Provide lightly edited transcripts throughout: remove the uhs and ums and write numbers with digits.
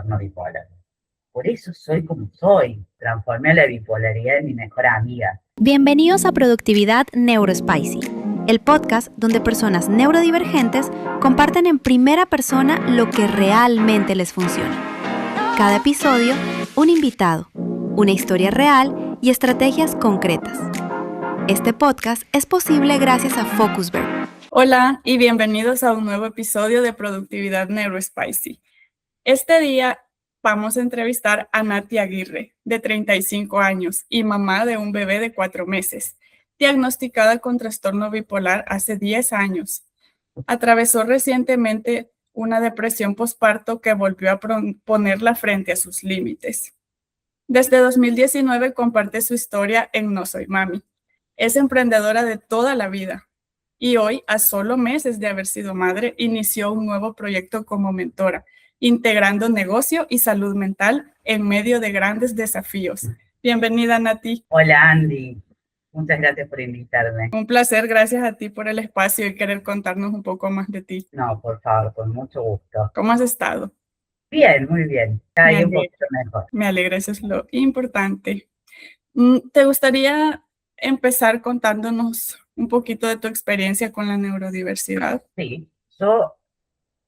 trastorno bipolar. Por eso soy como soy. Transformé a la bipolaridad en mi mejor amiga. Bienvenidos a Productividad Neurospicy, el podcast donde personas neurodivergentes comparten en primera persona lo que realmente les funciona. Cada episodio, un invitado, una historia real y estrategias concretas. Este podcast es posible gracias a Focusverb. Hola y bienvenidos a un nuevo episodio de Productividad Neurospicy. Este día vamos a entrevistar a Nati Aguirre, de 35 años y mamá de un bebé de 4 meses, diagnosticada con trastorno bipolar hace 10 años. Atravesó recientemente una depresión posparto que volvió a ponerla frente a sus límites. Desde 2019 comparte su historia en No Soy Mami. Es emprendedora de toda la vida y hoy, a solo meses de haber sido madre, inició un nuevo proyecto como mentora, integrando negocio y salud mental en medio de grandes desafíos. Bienvenida, Nati. Hola, Andy. Muchas gracias por invitarme. Un placer, gracias a ti por el espacio y querer contarnos un poco más de ti. No, por favor, con mucho gusto. ¿Cómo has estado? Bien, muy bien. Cada día un poquito mejor. Me alegra, eso es lo importante. ¿Te gustaría empezar contándonos un poquito de tu experiencia con la neurodiversidad? Sí, yo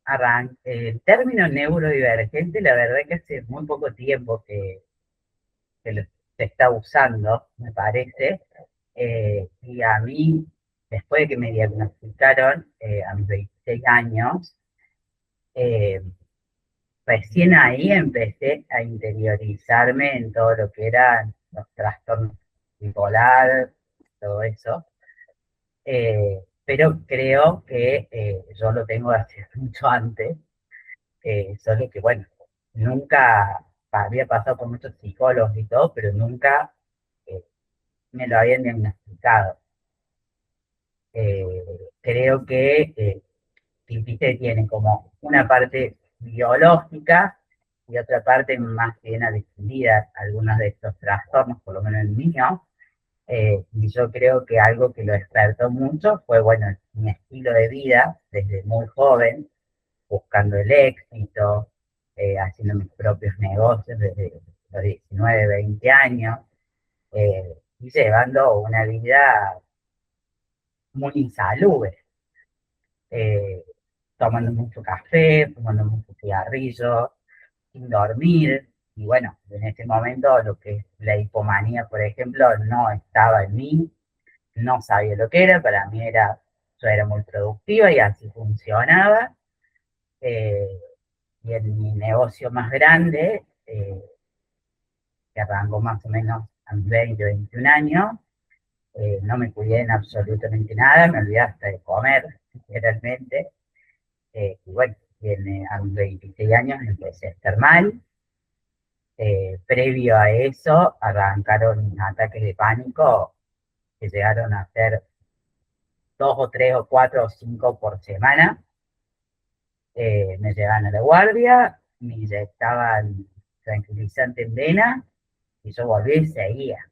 arranqué el término neurodivergente, la verdad que hace muy poco tiempo que se está usando, me parece, y a mí, después de que me diagnosticaron a mis 26 años, eh, recién ahí empecé a interiorizarme en todo lo que eran los trastornos bipolar, todo eso. Pero creo que yo lo tengo hace mucho antes, solo que bueno, nunca había pasado por muchos psicólogos y todo, pero nunca eh, me lo habían diagnosticado. Eh, Creo que viste, tiene como una parte biológica y otra parte más bien a defendida algunos de estos trastornos, por lo menos el mío. Y yo creo que algo que lo despertó mucho fue, bueno, mi estilo de vida desde muy joven, buscando el éxito, haciendo mis propios negocios desde los 19, 20 años, y llevando una vida muy insalubre, eh, tomando mucho café, fumando mucho cigarrillo, sin dormir. Y bueno, en ese momento lo que es la hipomanía, por ejemplo, no estaba en mí, no sabía lo que era, para mí yo era muy productiva y así funcionaba. Eh, y en mi negocio más grande, que arrancó más o menos a mis 20, 21 años, no me cuidé en absolutamente nada, me olvidé hasta de comer, literalmente. Y bueno, a mis 26 años empecé a estar mal. Previo a eso, arrancaron ataques de pánico que llegaron a ser 2 o 3 o 4 o 5 por semana. Me llevaban a la guardia, me inyectaban tranquilizante en vena y yo volví y seguía.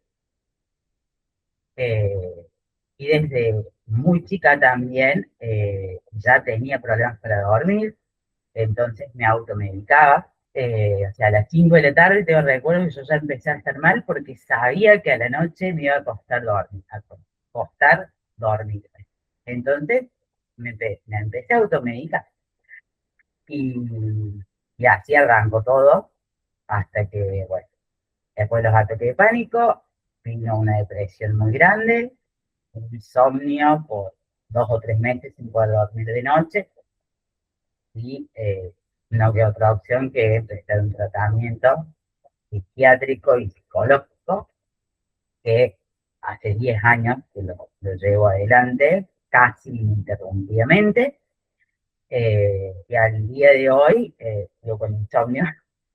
Y desde muy chica también ya tenía problemas para dormir, entonces me automedicaba. O sea, a las 5 de la tarde tengo recuerdo que yo ya empecé a estar mal porque sabía que a la noche me iba a costar dormir. Entonces me empecé a automedicar y, y así arrancó todo hasta que, bueno, después de los ataques de pánico vino una depresión muy grande, un insomnio por 2 o 3 meses sin poder dormir de noche y no quedó otra opción que empezar un tratamiento psiquiátrico y psicológico que hace 10 años que lo llevo adelante casi ininterrumpidamente, y al día de hoy yo con insomnio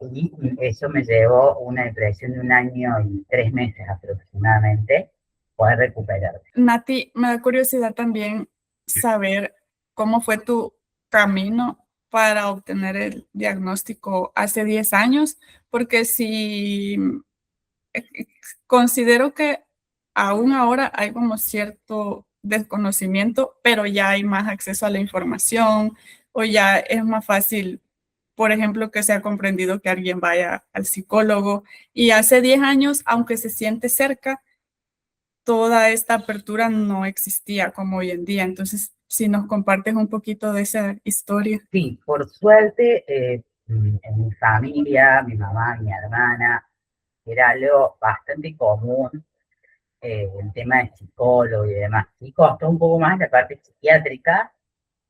y eso me llevó una depresión de 1 año y 3 meses aproximadamente poder recuperarme. Nati, me da curiosidad también saber cómo fue tu camino para obtener el diagnóstico hace 10 años, porque si considero que aún ahora hay como cierto desconocimiento, pero ya hay más acceso a la información o ya es más fácil por ejemplo, que se ha comprendido que alguien vaya al psicólogo. Y hace 10 años, aunque se siente cerca, toda esta apertura no existía como hoy en día. Entonces, si nos compartes un poquito de esa historia. Sí, por suerte, en mi familia, mi mamá, mi hermana, era algo bastante común, el tema de psicólogo y demás. Sí costó un poco más la parte psiquiátrica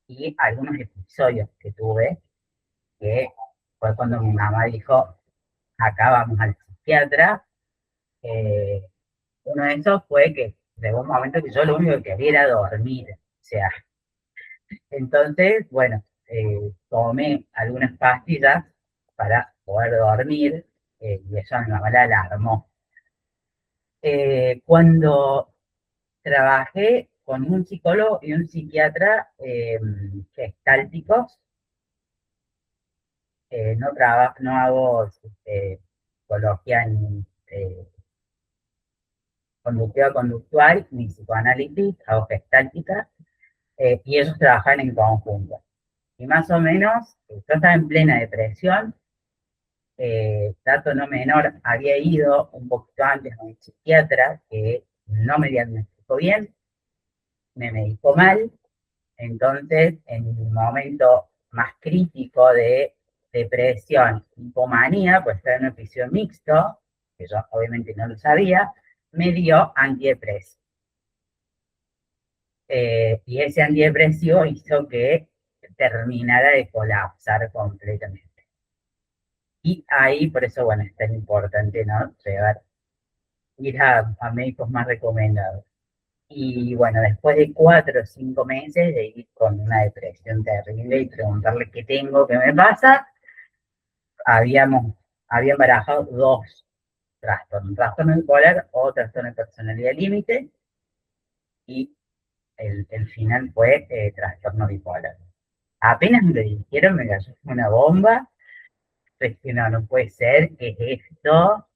y algunos episodios que tuve, que fue cuando mi mamá dijo, acá vamos al psiquiatra. eh, Uno de esos fue que llegó un momento que yo lo único que quería era dormir. O sea, entonces, bueno, tomé algunas pastillas para poder dormir, y eso a mi mamá la alarmó. Cuando trabajé con un psicólogo y un psiquiatra gestálticos, no hago psicología ni conductiva conductual, ni psicoanálisis, hago gestáltica, y ellos trabajan en conjunto. Y más o menos, yo estaba en plena depresión, dato no menor, había ido un poquito antes a un psiquiatra que no me diagnosticó bien, me medicó mal, entonces en mi momento más crítico de depresión, hipomanía, pues era un episodio mixto, que yo obviamente no lo sabía, me dio antidepresivo. Y ese antidepresivo hizo que terminara de colapsar completamente. Y ahí, por eso, bueno, es tan importante, ¿no? Ir a médicos más recomendados. Y bueno, después de 4 o 5 meses de ir con una depresión terrible y preguntarle qué tengo, qué me pasa, habían barajado 2 trastornos: un trastorno bipolar o trastorno de personalidad límite, y el final fue trastorno bipolar. Apenas me lo dijeron, me cayó como una bomba. Es que no puede ser, que es esto.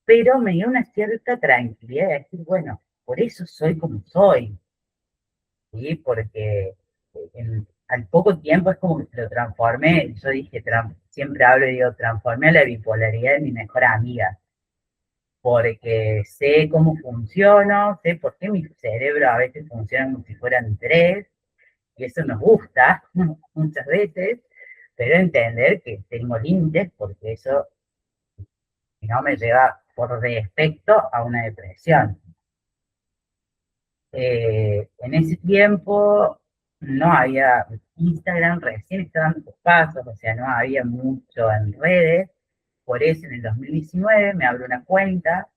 Pero me dio una cierta tranquilidad de decir, bueno, por eso soy como soy, ¿sí? Porque al poco tiempo es como que lo transformé. Yo dije, siempre hablo y digo, transformé a la bipolaridad de mi mejor amiga, porque sé cómo funciono, sé por qué mi cerebro a veces funciona como si fueran tres, y eso nos gusta muchas veces, pero entender que tengo límites, porque eso no me lleva por defecto a una depresión. En ese tiempo no había Instagram, recién estaban sus pasos, o sea, no había mucho en redes. Por eso en el 2019 me abro una cuenta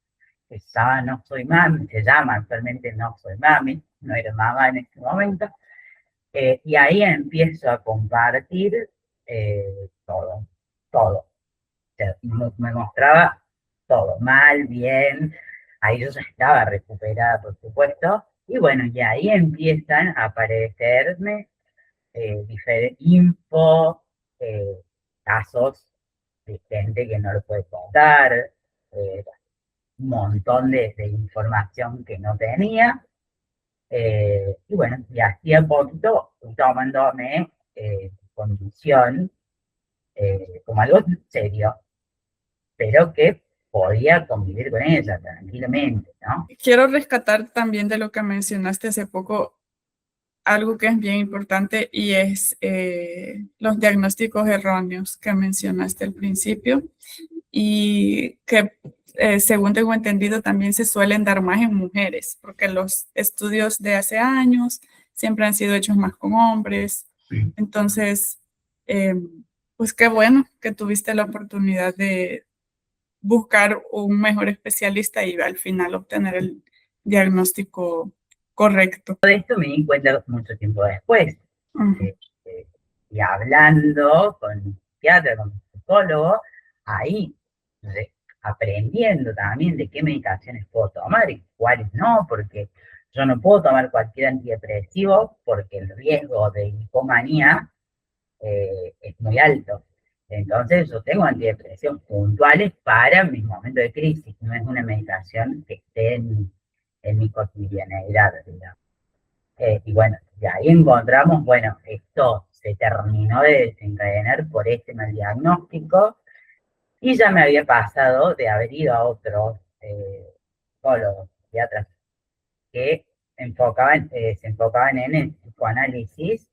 que se llama No Soy Mami, se llama actualmente No Soy Mami, no era mamá en ese momento, y ahí empiezo a compartir todo, todo. O sea, me mostraba todo, mal, bien. Ahí yo ya estaba recuperada, por supuesto. Y bueno, y ahí empiezan a aparecerme diferentes info, eh, casos de gente que no lo puede contar, un montón de información que no tenía. Y bueno, y hacía poquito fui tomándome condición como algo serio, pero que podía convivir con ella tranquilamente, ¿no? Quiero rescatar también de lo que mencionaste hace poco, algo que es bien importante, y es los diagnósticos erróneos que mencionaste al principio, y que según tengo entendido también se suelen dar más en mujeres, porque los estudios de hace años siempre han sido hechos más con hombres. Entonces, pues qué bueno que tuviste la oportunidad de buscar un mejor especialista y al final obtener el diagnóstico correcto. De esto me di cuenta mucho tiempo después, Uh-huh. y hablando con un psiquiatra, con un psicólogo, ahí aprendiendo también de qué medicaciones puedo tomar y cuáles no, porque yo no puedo tomar cualquier antidepresivo porque el riesgo de hipomanía es muy alto. Entonces yo tengo antidepresivos puntuales para mis momentos de crisis, no es una medicación que esté en mi cotidianeidad, digamos. Y bueno, y ahí encontramos, bueno, esto se terminó de desencadenar por este mal diagnóstico, y ya me había pasado de haber ido a otros psicólogos, psiquiatras, que se enfocaban en el psicoanálisis.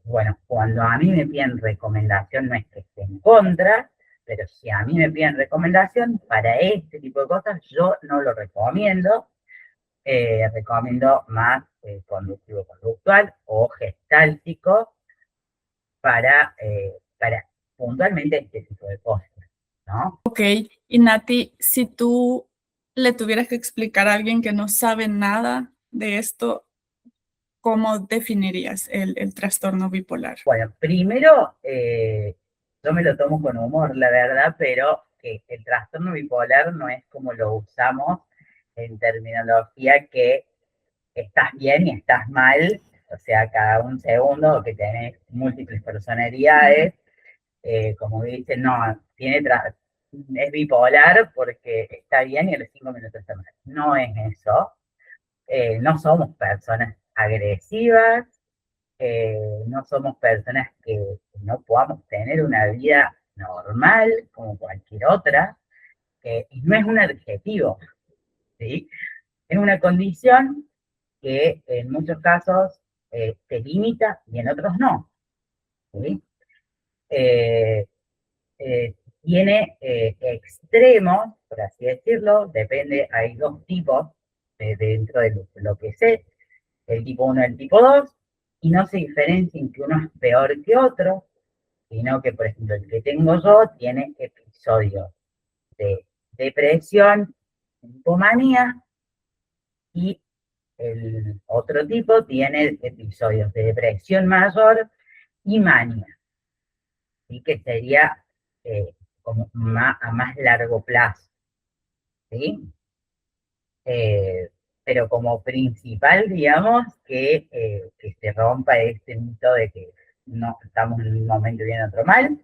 Bueno, cuando a mí me piden recomendación, no es que esté en contra, pero si a mí me piden recomendación para este tipo de cosas, yo no lo recomiendo. Recomiendo más conductivo-conductual o gestáltico para puntualmente este tipo de cosas, ¿no? Ok, y Nati, si tú le tuvieras que explicar a alguien que no sabe nada de esto, ¿cómo definirías el trastorno bipolar? Bueno, primero, yo me lo tomo con humor, la verdad, pero que el trastorno bipolar no es como lo usamos en terminología, que estás bien y estás mal, o sea, cada un segundo, que tenés múltiples personalidades, como dicen, no, es bipolar porque está bien y a los 5 minutos está mal. No es eso. No somos personas agresivas, no somos personas que no podamos tener una vida normal como cualquier otra, y no es un adjetivo, ¿sí? Es una condición que en muchos casos te limita y en otros no, ¿sí? Eh, Tiene extremos, por así decirlo, depende, hay dos tipos dentro de lo que sé, el tipo 1 y el tipo 2, y no se diferencia en que uno es peor que otro, sino que, por ejemplo, el que tengo yo tiene episodios de depresión, hipomanía, y el otro tipo tiene episodios de depresión mayor y manía, y que sería como a más largo plazo, ¿sí? Pero como principal, digamos, que se rompa este mito de que no estamos en un momento bien otro mal,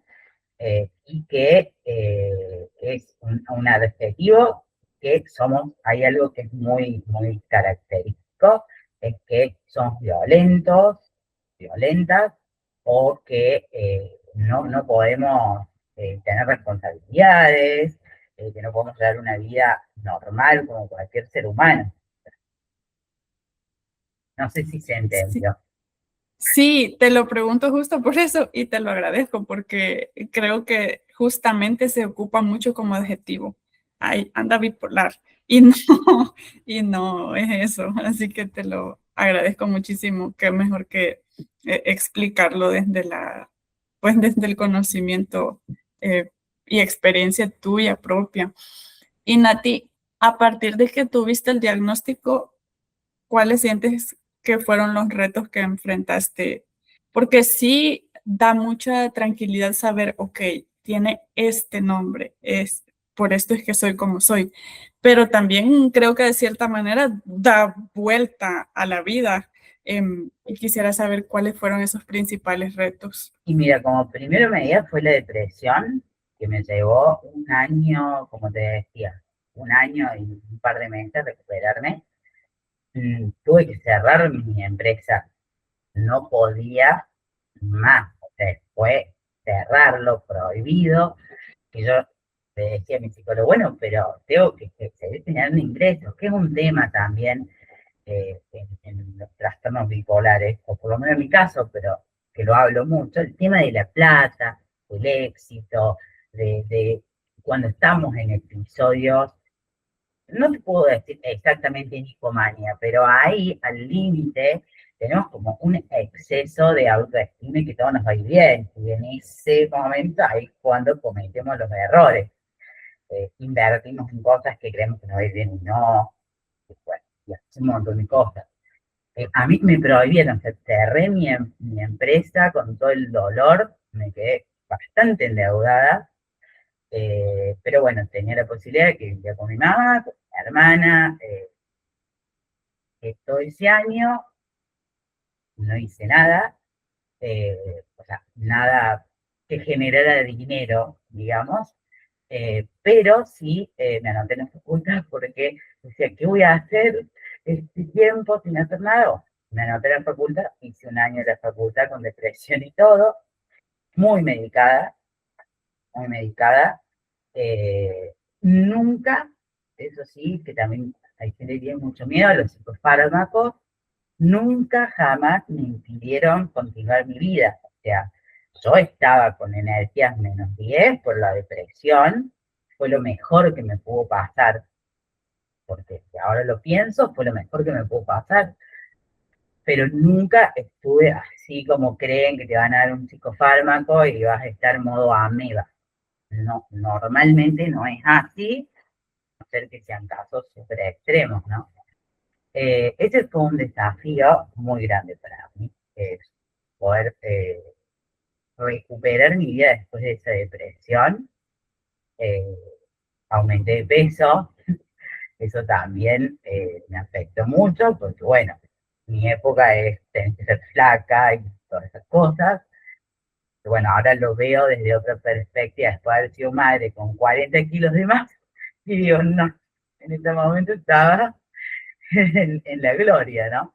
y que es un adjetivo que somos, hay algo que es muy, muy característico, es que somos violentos, violentas, o que no podemos tener responsabilidades, que no podemos llevar una vida normal como cualquier ser humano. No sé si se Sí, entendió. sí, te lo pregunto justo por eso y te lo agradezco porque creo que justamente se ocupa mucho como adjetivo. Ay, anda bipolar. Y no, y no es eso. Así que te lo agradezco muchísimo. Qué mejor que explicarlo pues desde el conocimiento eh, y experiencia tuya propia. Y Nati, a partir de que tuviste el diagnóstico, ¿cuáles sientes que fueron los retos que enfrentaste? Porque sí da mucha tranquilidad saber, ok, tiene este nombre, por esto es que soy como soy, pero también creo que de cierta manera da vuelta a la vida, y quisiera saber cuáles fueron esos principales retos. Y mira, como primera medida fue la depresión, que me llevó un año, como te decía, un año y un par de meses recuperarme. Tuve que cerrar mi empresa, no podía más, o sea, fue cerrarlo, prohibido, que yo le decía a mi psicólogo, bueno, pero tengo que seguir teniendo ingresos, que es un tema también en los trastornos bipolares, o por lo menos en mi caso, pero que lo hablo mucho, el tema de la plata, el éxito, de cuando estamos en episodios, no te puedo decir exactamente hipomanía, pero ahí al límite tenemos como un exceso de autoestima y que todo nos va a ir bien, y en ese momento ahí es cuando cometemos los errores. Invertimos en cosas que creemos que nos va a ir bien y no, y bueno, y así un montón de cosas. A mí me prohibieron, o sea, cerré mi empresa con todo el dolor, me quedé bastante endeudada, pero bueno, tenía la posibilidad de que vivía con mi mamá, con mi hermana, todo ese año no hice nada, o sea, nada que generara dinero, digamos, pero sí me anoté en la facultad porque decía, ¿qué voy a hacer este tiempo sin hacer nada? me anoté en la facultad, hice un año de la facultad con depresión y todo, muy medicada, muy medicada. Nunca, eso sí, que también hay gente que tiene mucho miedo a los psicofármacos, nunca jamás me impidieron continuar mi vida. O sea, yo estaba con energías -10 por la depresión, fue lo mejor que me pudo pasar, porque si ahora lo pienso, fue lo mejor que me pudo pasar, pero nunca estuve así como creen que te van a dar un psicofármaco y vas a estar en modo ameba. No, normalmente no es así, a no ser que sean casos súper extremos, ¿no? Ese fue un desafío muy grande para mí, poder recuperar mi vida después de esa depresión. Eh, Aumenté de peso, eso también me afectó mucho, porque bueno, mi época es tener que ser flaca y todas esas cosas. Bueno, ahora lo veo desde otra perspectiva, después de haber sido madre con 40 kilos de más, y digo, no, en ese momento estaba en la gloria, ¿no?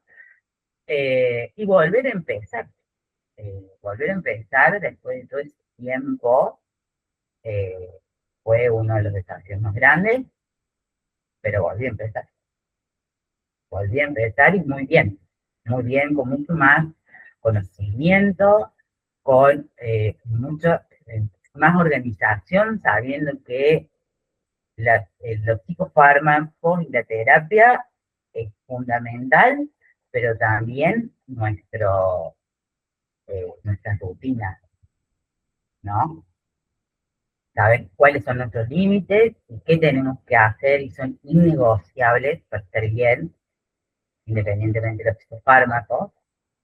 Y volver a empezar después de todo ese tiempo, eh, fue uno de los desafíos más grandes, pero volví a empezar y muy bien, con mucho más conocimiento, con mucha más organización, sabiendo que los psicofármacos y la terapia es fundamental, pero también nuestra rutina, ¿no? Saber cuáles son nuestros límites y qué tenemos que hacer y son innegociables para estar bien, independientemente de los psicofármacos,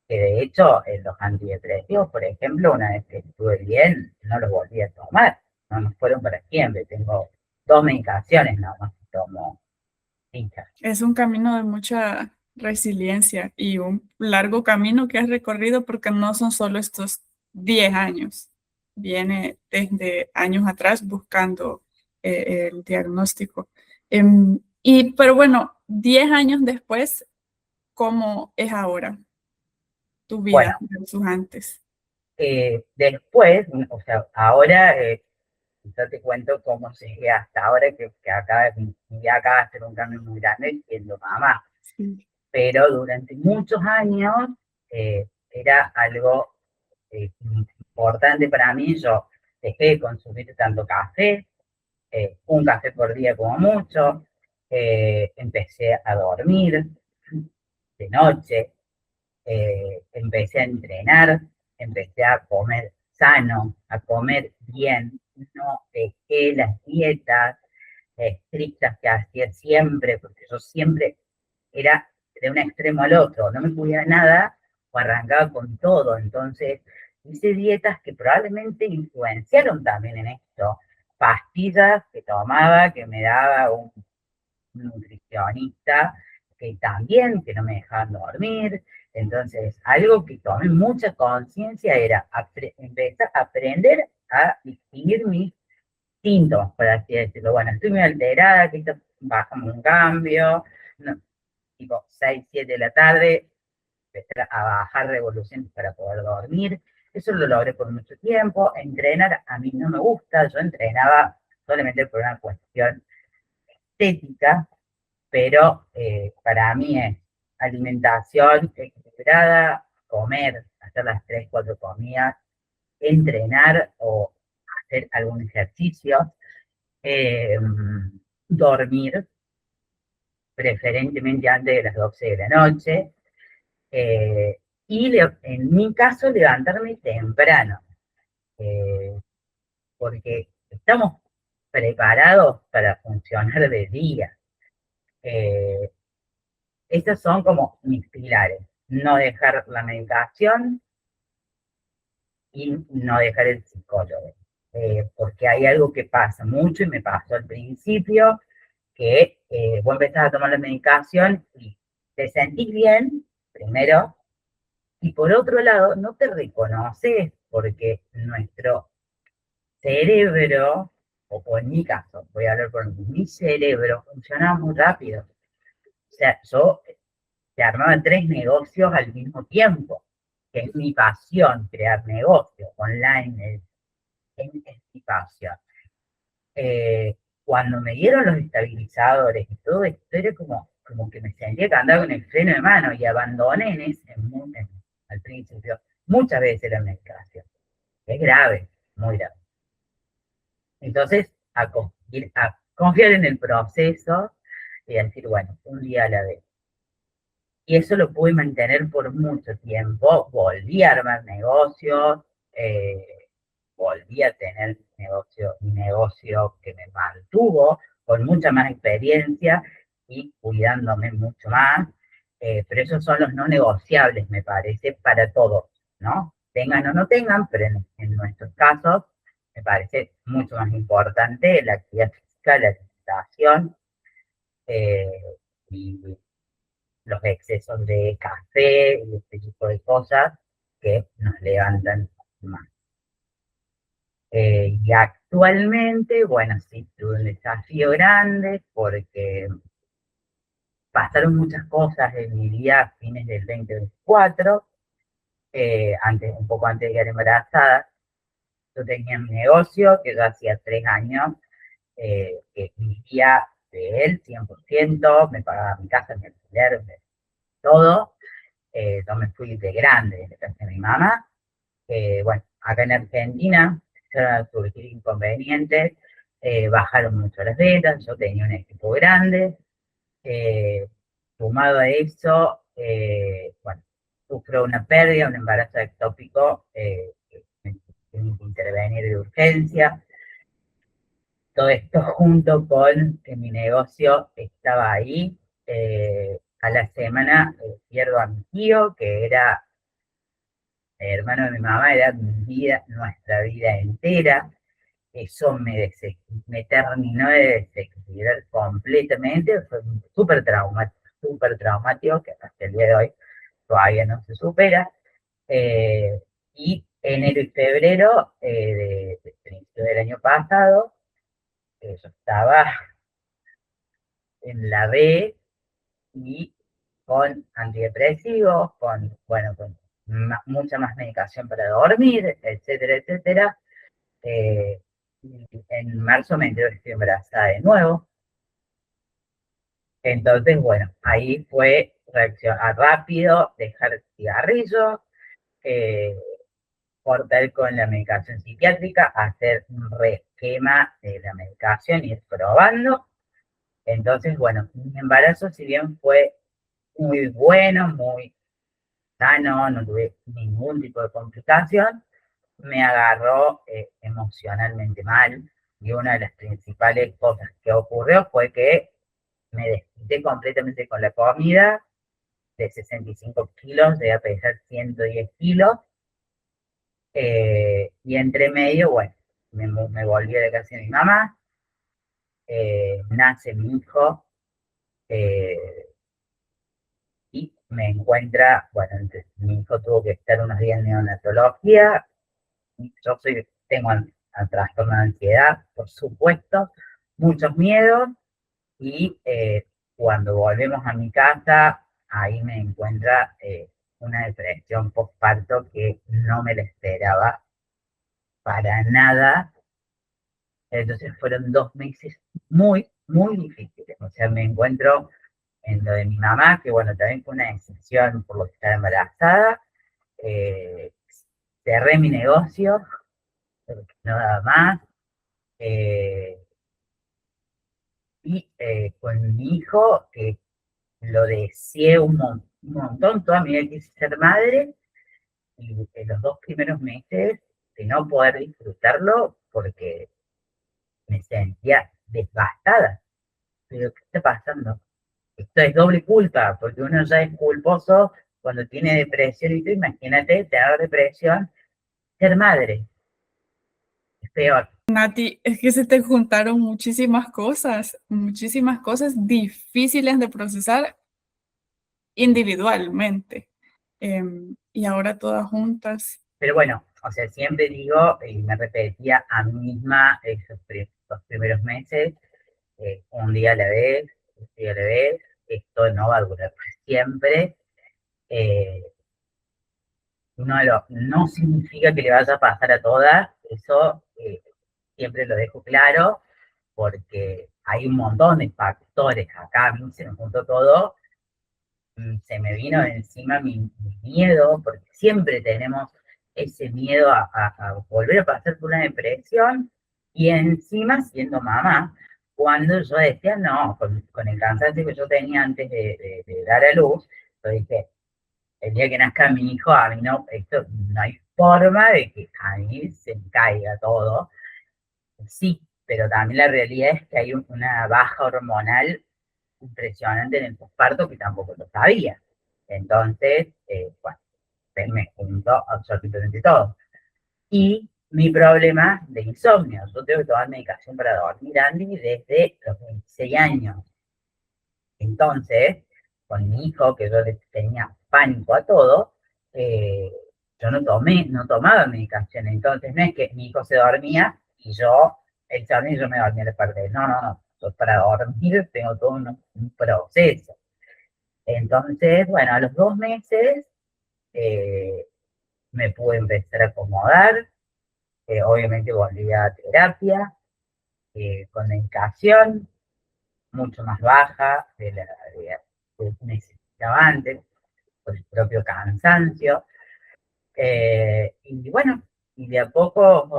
que de hecho los antidepresivos, por ejemplo, una vez que estuve bien, no los volví a tomar, no nos fueron para siempre, tengo 2 medicaciones nada más que tomo. Es un camino de mucha resiliencia y un largo camino que has recorrido porque no son solo estos 10 años. Viene desde años atrás buscando el diagnóstico. Pero bueno, 10 años después, ¿cómo es ahora tu vida Bueno, versus antes? después, o sea, ahora yo te cuento cómo llegué hasta ahora, que mi vida acaba de ser un cambio muy grande siendo mamá. Sí. Pero durante muchos años era algo importante para mí. Yo dejé de consumir tanto café, un café por día como mucho, empecé a dormir de noche, empecé a entrenar, empecé a comer sano, a comer bien, no dejé las dietas estrictas que hacía siempre, porque yo siempre era de un extremo al otro, no me cuidaba nada o arrancaba con todo. Entonces hice dietas que probablemente influenciaron también en esto, pastillas que tomaba, que me daba un nutricionista, que no me dejaban dormir. Entonces, algo que tomé mucha conciencia era empezar a aprender a distinguir mis síntomas, por así decirlo. Bueno, estoy muy alterada, que esto bajamos un cambio, no, tipo 6, 7 de la tarde, empezar a bajar revoluciones para poder dormir. Eso lo logré por mucho tiempo. Entrenar a mí no me gusta, yo entrenaba solamente por una cuestión estética, pero para mí es alimentación equilibrada, comer, hacer las 3, 4 comidas, entrenar o hacer algún ejercicio, eh, dormir, preferentemente antes de las 12 de la noche, eh, en mi caso levantarme temprano, eh, porque estamos preparados para funcionar de día. Eh, Estos son como mis pilares. No dejar la medicación y no dejar el psicólogo. Porque hay algo que pasa mucho y me pasó al principio, que vos empezás a tomar la medicación y te sentís bien, primero, y por otro lado no te reconoces porque nuestro cerebro, o en mi caso, voy a hablar por mi cerebro, funciona muy rápido. O sea, yo que armaba 3 negocios al mismo tiempo, que es mi pasión, crear negocios online, es mi pasión. Cuando me dieron los estabilizadores y todo esto, era como que me sentía que andaba con el freno de mano y abandoné al principio muchas veces la medicación. Es grave, muy grave. Entonces, a confiar en el proceso y a decir, bueno, un día a la vez. Y eso lo pude mantener por mucho tiempo. Volví a armar negocios, volví a tener un negocio que me mantuvo con mucha más experiencia y cuidándome mucho más. Pero esos son los no negociables, me parece, para todos, ¿no? Tengan o no tengan, pero en nuestros casos me parece mucho más importante la actividad física, la alimentación y los excesos de café y este tipo de cosas que nos levantan más. Y actualmente, bueno, sí, tuve un desafío grande porque pasaron muchas cosas en mi vida a fines del 2024, un poco antes de quedar embarazada. Yo tenía mi negocio, que yo hacía 3 años, que vivía de él 100%, me pagaba mi casa, mi alquiler, todo. Yo me fui de grande de casa de mi mamá. Bueno, acá en Argentina empezaron a surgir inconvenientes, bajaron mucho las ventas, yo tenía un equipo grande, sumado a eso, bueno, sufro una pérdida, un embarazo ectópico, que me tienen que intervenir de urgencia. Todo esto junto con que mi negocio estaba ahí. A la semana pierdo a mi tío, que era hermano de mi mamá, era mi vida, nuestra vida entera. Eso me terminó de desequilibrar completamente, fue súper traumático, que hasta el día de hoy todavía no se supera. Y enero y febrero de principio del año pasado, yo estaba en la B y con antidepresivos, bueno, con mucha más medicación para dormir, etcétera, etcétera. En marzo me enteré que estoy embarazada de nuevo. Entonces, bueno, ahí fue reaccionar rápido, dejar cigarrillos, eh, cortar con la medicación psiquiátrica, hacer un reesquema de la medicación y ir probando. Entonces, bueno, mi embarazo, si bien fue muy bueno, muy sano, no tuve ningún tipo de complicación, me agarró emocionalmente mal. Y una de las principales cosas que ocurrió fue que me desquité completamente con la comida. De 65 kilos, llegué a pesar 110 kilos. Y entre medio, bueno, me volví a la casa de mi mamá. Nace mi hijo. eh, y me encuentra, bueno, mi hijo tuvo que estar unos días en neonatología. Yo tengo trastorno de ansiedad, por supuesto, muchos miedos, y cuando volvemos a mi casa, ahí me encuentra una depresión postparto que no me la esperaba para nada. Entonces fueron 2 meses muy, muy difíciles. O sea, me encuentro en lo de mi mamá, que bueno, también fue una decisión por lo que estaba embarazada. Eh, Cerré mi negocio, porque no daba más. Eh, y con mi hijo, que lo deseé un montón, toda mi vida quise ser madre, y en los 2 primeros meses de no poder disfrutarlo porque me sentía devastada. Pero, ¿qué está pasando? Esto es doble culpa, porque uno ya es culposo cuando tiene depresión, y tú imagínate tener depresión, ser madre, es peor. Nati, es que se te juntaron muchísimas cosas difíciles de procesar individualmente. Y ahora todas juntas. Pero bueno, o sea, siempre digo, y me repetía a mí misma esos 2 primeros meses, un día a la vez, un día a la vez, esto no va a durar siempre. No significa que le vaya a pasar a todas, eso siempre lo dejo claro, porque hay un montón de factores. Acá a mí se me juntó todo, se me vino encima mi miedo, porque siempre tenemos ese miedo a volver a pasar por una depresión, y encima siendo mamá, cuando yo decía, no, con el cansancio que yo tenía antes de dar a luz, yo dije, el día que nazca mi hijo, a mí no, esto, no hay forma de que a mí se me caiga todo. Sí, pero también la realidad es que hay una baja hormonal impresionante en el posparto que tampoco lo sabía. Entonces, bueno, se me juntó absolutamente todo. Y mi problema de insomnio, yo tengo que tomar medicación para dormir, Andy, desde los 26 años. Entonces, con mi hijo, que yo le tenía pánico a todo, eh, yo no tomaba medicación. Entonces, no es que mi hijo se dormía y él se dormía y yo me dormía de parte de él. No, no, no. Yo para dormir tengo todo un proceso. Entonces, bueno, a los 2 meses eh, me pude empezar a acomodar. Obviamente volví a terapia con medicación mucho más baja que necesitaba antes, por el propio cansancio. Y bueno, y de a poco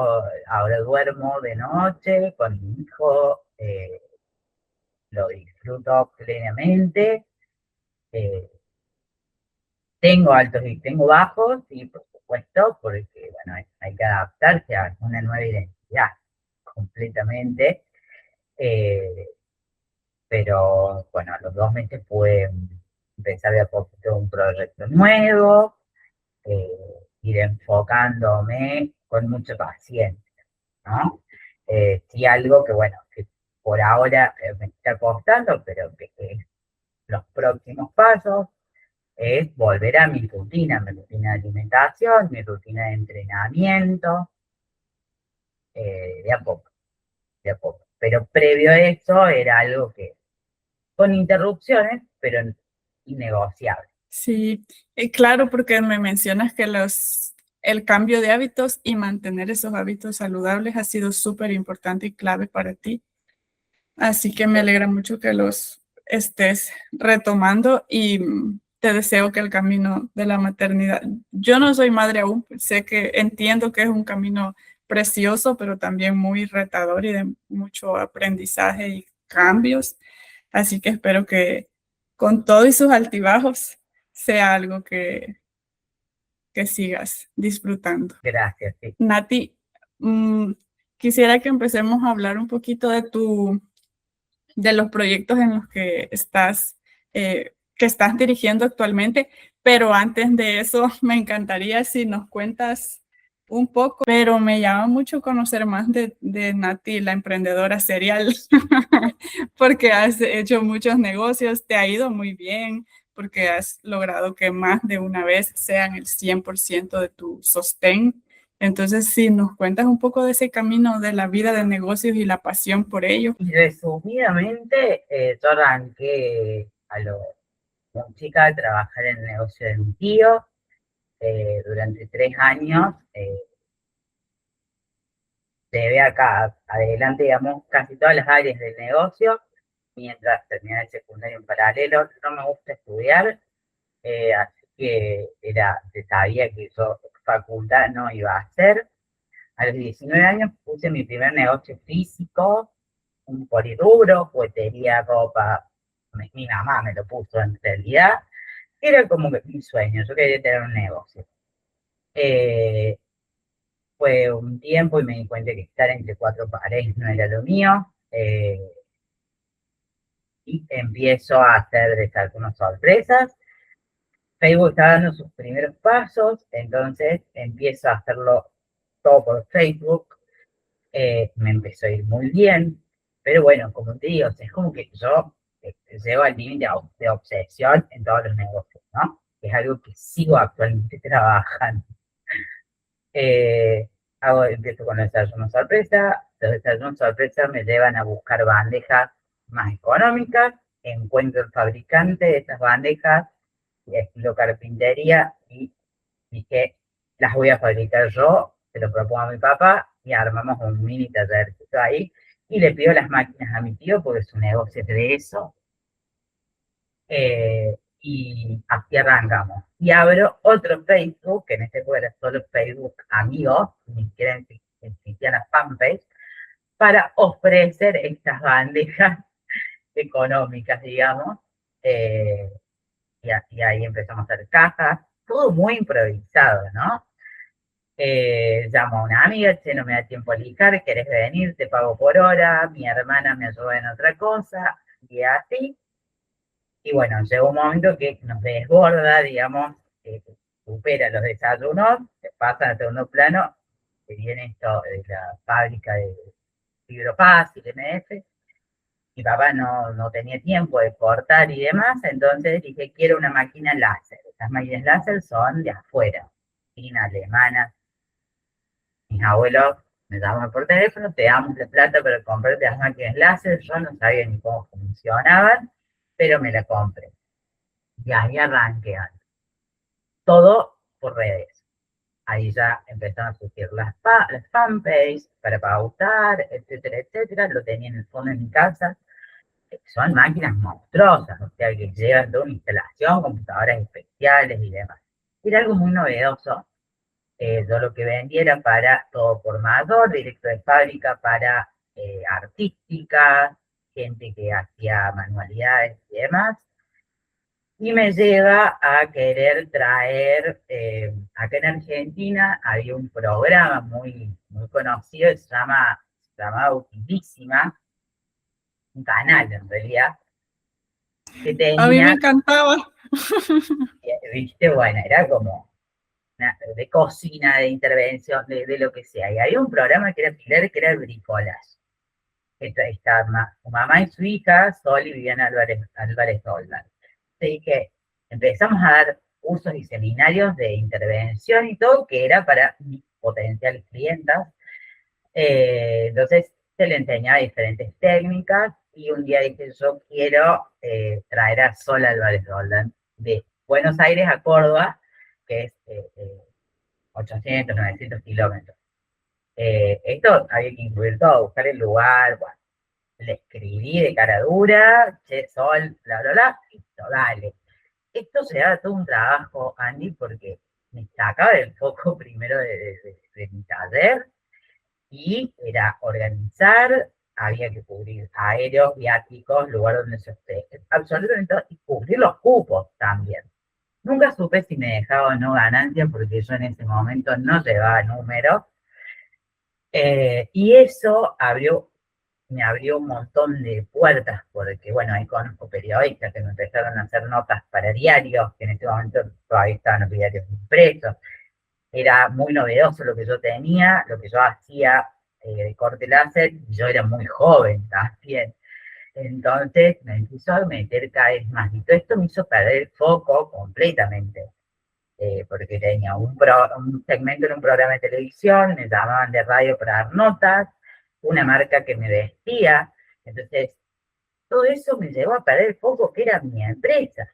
ahora duermo de noche con mi hijo, lo disfruto plenamente. eh, Tengo altos y tengo bajos, y por supuesto, porque bueno, hay que adaptarse a una nueva identidad completamente. eh, pero bueno, a los 2 meses pude empezar de a poquito un proyecto nuevo, eh, ir enfocándome con mucha paciencia, ¿no? Sí, algo que bueno, que por ahora me está costando, pero que los próximos pasos es volver a mi rutina de alimentación, mi rutina de entrenamiento, de a poco, de a poco. Pero previo a eso era algo que, con interrupciones, pero innegociable. Sí, claro, porque me mencionas que el cambio de hábitos y mantener esos hábitos saludables ha sido súper importante y clave para ti. Así que me alegra mucho que los estés retomando y te deseo que el camino de la maternidad, yo no soy madre aún, sé que entiendo que es un camino precioso, pero también muy retador y de mucho aprendizaje y cambios. Así que espero que con todo y sus altibajos sea algo que sigas disfrutando. Gracias, sí. Nati, quisiera que empecemos a hablar un poquito de los proyectos en los que estás dirigiendo actualmente, pero antes de eso me encantaría si nos cuentas un poco, pero me llama mucho conocer más de Nati, la emprendedora serial, porque has hecho muchos negocios, te ha ido muy bien, porque has logrado que más de una vez sean el 100% de tu sostén. Entonces, si nos cuentas un poco de ese camino de la vida de negocios y la pasión por ello. Y resumidamente, yo arranqué como chica a trabajar en el negocio de mi tío durante 3 años. Llevé acá adelante, digamos, casi todas las áreas del negocio, mientras terminaba el secundario en paralelo. No me gusta estudiar, así que se sabía que yo facultad no iba a hacer. A los 19 años puse mi primer negocio físico, un polirrubro, juguetería, ropa. Mi mamá me lo puso en realidad. Era como que mi sueño, yo quería tener un negocio. Eh, Fue un tiempo y me di cuenta que estar entre cuatro paredes no era lo mío. Y empiezo a hacer algunas sorpresas. Facebook está dando sus primeros pasos, entonces empiezo a hacerlo todo por Facebook. Me empezó a ir muy bien, pero bueno, como te digo, es como que yo llego al límite de obsesión en todos los negocios, ¿no? Es algo que sigo actualmente trabajando. Eh, Empiezo con los desayunos sorpresa. Los desayunos sorpresa me llevan a buscar bandejas más económicas, encuentro el fabricante de estas bandejas, estilo carpintería, y dije, las voy a fabricar yo, se lo propongo a mi papá, y armamos un mini tallercito ahí, y le pido las máquinas a mi tío, porque su negocio es de eso, y así arrancamos. Y abro otro Facebook, que en este caso era solo Facebook amigos, ni siquiera existía la fanpage, para ofrecer estas bandejas económicas, digamos, eh, y ahí empezamos a hacer cajas, todo muy improvisado, ¿no? Llamo a una amiga, che, no me da tiempo a lijar, ¿querés venir? Te pago por hora, mi hermana me ayuda en otra cosa, y así. Y bueno, llegó un momento que nos desborda, digamos, supera los desayunos, se pasa al segundo plano, que viene esto de la fábrica de Libro Fácil, MF. Mi papá no tenía tiempo de cortar y demás, entonces dije, quiero una máquina láser. Las máquinas láser son de afuera, China, alemana. Mis abuelos me llaman por teléfono, te damos la plata para comprarte las máquinas láser. Yo no sabía ni cómo funcionaban, pero me la compré. Y ahí arranqué. Todo por redes. Ahí ya empezaron a surgir las fanpages para pautar, etcétera, etcétera. Lo tenía en el fondo de mi casa. Son máquinas monstruosas, o sea, que llevan toda una instalación, computadoras especiales y demás. Era algo muy novedoso. Yo lo que vendía era para todo por mayor, directo de fábrica, para artística, gente que hacía manualidades y demás. Y me lleva a querer traer, acá en Argentina había un programa muy, muy conocido, se llamaba Utilísima, un canal en realidad, que A mí me tenía, encantaba. viste, bueno, era como de cocina, de intervención, de lo que sea. Y había un programa que era pilar, que era el bricolage. Su mamá y su hija, Sol y Viviana Álvarez Doldán. Así que empezamos a dar cursos y seminarios de intervención y todo, que era para mis potenciales clientas. Entonces se le enseñaba diferentes técnicas y un día dije, yo quiero traer a Sol Álvarez Doldán de Buenos Aires a Córdoba, que es 800, 900 kilómetros. Esto había que incluir todo, buscar el lugar, bueno, le escribí de cara dura, che, Sol, bla, bla, bla, listo, dale. Esto se da todo un trabajo, Andy, porque me sacaba del foco primero de mi taller, y era organizar, había que cubrir aéreos, viáticos, lugar donde se esté, absolutamente todo, y cubrir los cupos también. Nunca supe si me dejaba o no ganancia, porque yo en ese momento no llevaba números, y eso me abrió un montón de puertas, porque bueno, ahí conozco periodistas que me empezaron a hacer notas para diarios, que en ese momento todavía estaban los diarios impresos. Era muy novedoso lo que yo tenía, lo que yo hacía de corte láser, y yo era muy joven también. Entonces me empezó a meter cada vez más, y todo esto me hizo perder el foco completamente. Porque tenía un segmento en un programa de televisión, me llamaban de radio para dar notas, una marca que me vestía, entonces todo eso me llevó a perder el foco que era mi empresa.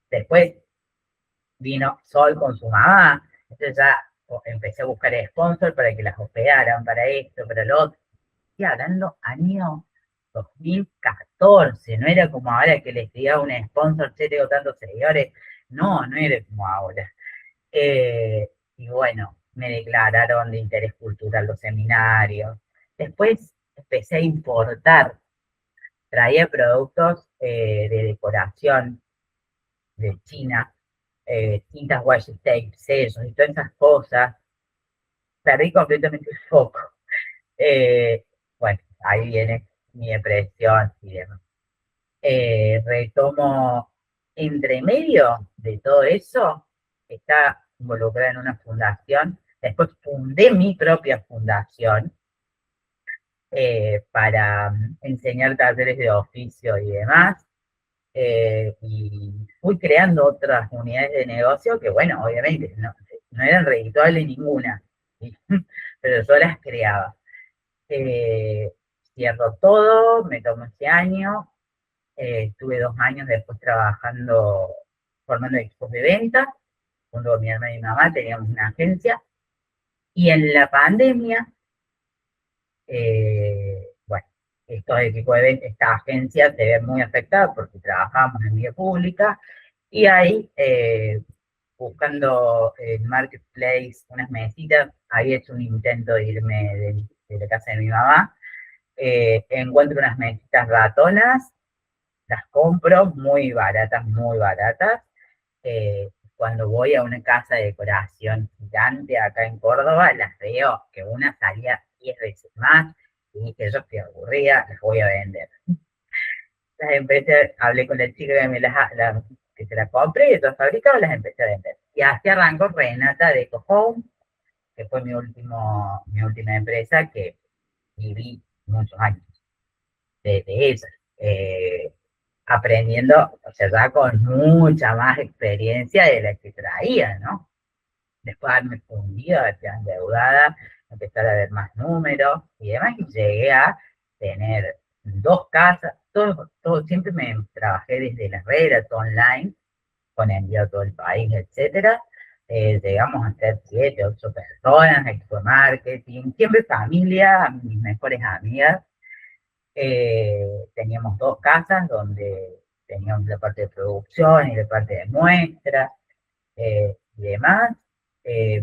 Después vino Sol con su mamá, entonces ya empecé a buscar sponsor para que las hospedaran, para esto, para lo otro. Estoy hablando año 2014, no era como ahora que les diga un sponsor, che, tengo tantos seguidores, no era como ahora. Y bueno, me declararon de interés cultural los seminarios. Después empecé a importar, traía productos de decoración de China, cintas washi tape, sellos y todas esas cosas. Perdí completamente el foco. Bueno, ahí viene mi depresión y demás. Retomo, entre medio de todo eso, está involucrada en una fundación. Después fundé mi propia fundación para enseñar talleres de oficio y demás. Y fui creando otras unidades de negocio que, bueno, obviamente no eran redituables ninguna, ¿sí? Pero yo las creaba. cierro todo, me tomo ese año, estuve 2 años después trabajando, formando equipos de venta, junto con mi hermana y mi mamá, teníamos una agencia, y en la pandemia, bueno, estos equipos de venta, esta agencia se ve muy afectada porque trabajamos en vía pública, y ahí, buscando en Marketplace unas mesitas, había hecho un intento de irme de la casa de mi mamá, encuentro unas mesitas ratonas, las compro muy baratas. Cuando voy a una casa de decoración gigante acá en Córdoba, las veo que una salía 10 veces más, y dije, yo estoy aburrida, las voy a vender. Las empecé, hablé con la chica que se las compré, y todas fabricadas, las empecé a vender. Y así arrancó Renata de Eco Home, que fue mi última empresa que viví muchos años de ella. Aprendiendo, o sea, ya con mucha más experiencia de la que traía, ¿no? Después de haberme fundido, de haberme endeudada, empezar a ver más números y demás, y llegué a tener 2 casas, todo, siempre me trabajé desde las redes, todo online, con envío a todo el país, etcétera. Llegamos a ser 7, 8 personas, equipo de marketing, siempre familia, mis mejores amigas. Teníamos 2 casas donde teníamos la parte de producción y la parte de muestras, y demás. eh,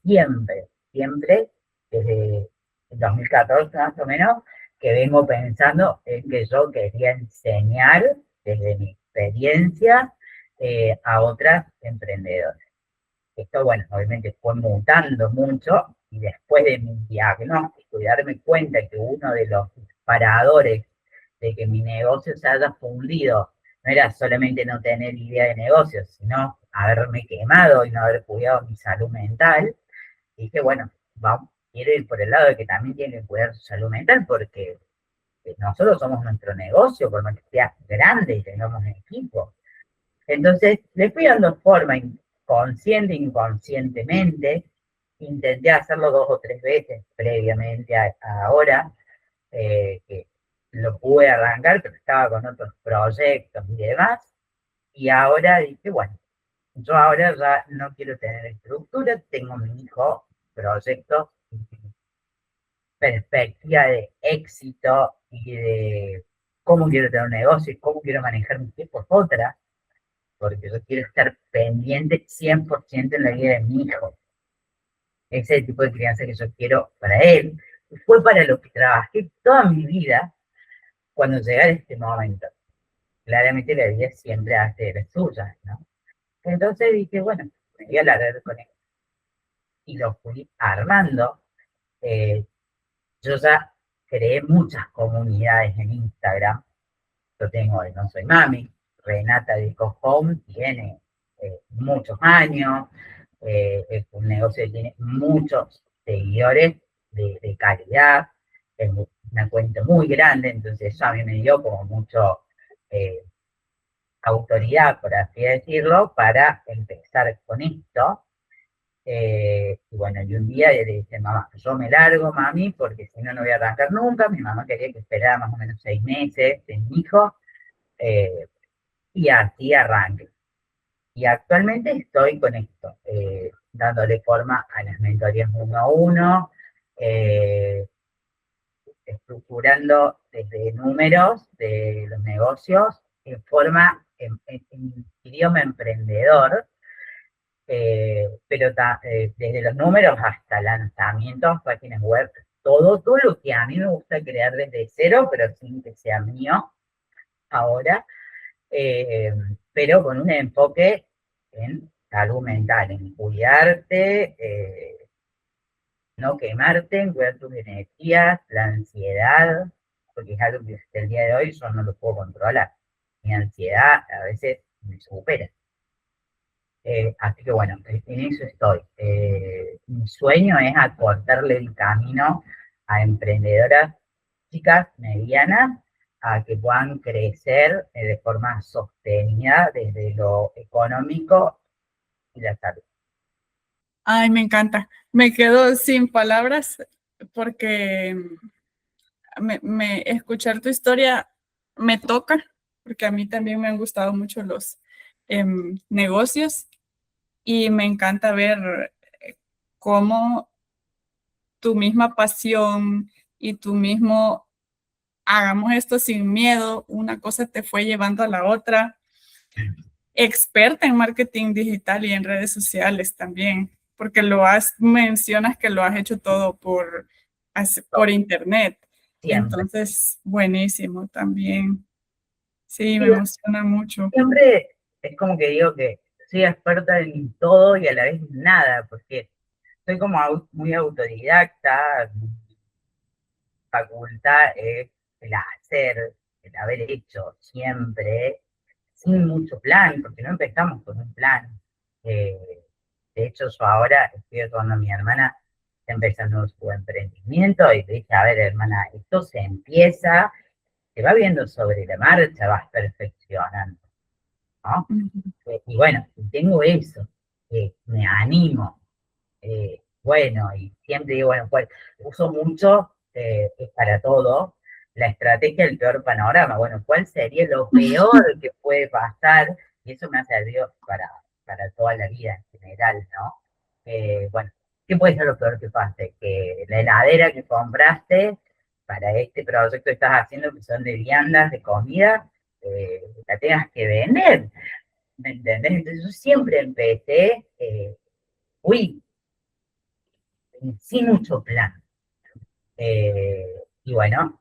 siempre, desde el 2014 más o menos, que vengo pensando en que yo quería enseñar desde mi experiencia, a otras emprendedoras. Esto, bueno, obviamente fue mutando mucho, y después de mi diagnóstico y darme cuenta que uno de los disparadores de que mi negocio se haya fundido no era solamente no tener idea de negocios, sino haberme quemado y no haber cuidado mi salud mental, dije, bueno, vamos, quiero ir por el lado de que también tiene que cuidar su salud mental, porque nosotros somos nuestro negocio, por más que sea grande y tengamos equipo. Entonces, le fui dando forma consciente e inconscientemente. Intenté hacerlo 2 o 3 veces previamente a ahora, que lo pude arrancar, pero estaba con otros proyectos y demás. Y ahora dije, bueno, yo ahora ya no quiero tener estructura, tengo mi hijo, proyectos, perspectiva de éxito y de cómo quiero tener un negocio y cómo quiero manejar mi tiempo, es otra, porque yo quiero estar pendiente 100% en la vida de mi hijo. Ese es el tipo de crianza que yo quiero para él. Y fue para lo que trabajé toda mi vida cuando llegara este momento. Claramente la vida siempre hace las suyas, ¿no? Entonces dije, bueno, me voy a largar con él. Y lo fui armando. Eh, yo ya creé muchas comunidades en Instagram. Yo tengo el No Soy Mami, Renata de Home tiene muchos años, es un negocio que tiene muchos seguidores de calidad, es una cuenta muy grande, entonces eso a mí me dio como mucho autoridad, por así decirlo, para empezar con esto. Y bueno, y un día le dije, mamá, yo me largo, mami, porque si no, no voy a arrancar nunca. Mi mamá quería que esperara más o menos 6 meses de mi hijo, y así arranque. Y actualmente estoy con esto, dándole forma a las mentorías 1-a-1, estructurando desde números de los negocios en forma, en idioma emprendedor, pero desde los números hasta lanzamientos, páginas web, todo lo que a mí me gusta crear desde cero, pero sin que sea mío ahora, pero con un enfoque en salud mental, en cuidarte, no quemarte, en cuidar tus energías, la ansiedad, porque es algo que hasta el día de hoy yo no lo puedo controlar. Mi ansiedad a veces me supera. Así que bueno, en eso estoy. Mi sueño es acortarle el camino a emprendedoras chicas, medianas, a que puedan crecer de forma sostenida desde lo económico y la salud. Ay, me encanta. Me quedo sin palabras porque escuchar tu historia me toca, porque a mí también me han gustado mucho los negocios y me encanta ver cómo tu misma pasión y tu mismo hagamos esto sin miedo, una cosa te fue llevando a la otra. Experta en marketing digital y en redes sociales también, porque mencionas que lo has hecho todo por internet. Siempre. Entonces, buenísimo también. Sí, Sí, me emociona mucho. siempre es como que digo que soy experta en todo y a la vez nada, porque soy como muy autodidacta. Mi facultad es el hacer, el haber hecho siempre, sin mucho plan, porque no empezamos con un plan. Eh, de hecho, yo ahora estoy ayudando a mi hermana empezando su emprendimiento y le dije, a ver, hermana, esto se empieza, se va viendo sobre la marcha, vas perfeccionando, ¿no? Y bueno, tengo eso, me animo, bueno, y siempre digo, bueno, pues uso mucho, es para todo, la estrategia del peor panorama. Bueno, ¿cuál sería lo peor que puede pasar? Y eso me ha servido para toda la vida en general, ¿no? Bueno, ¿qué puede ser lo peor que pase? Que la heladera que compraste para este proyecto que estás haciendo, que son de viandas, de comida, la tengas que vender, ¿me entendés? Entonces yo siempre empecé, uy, sin mucho plan. Y bueno,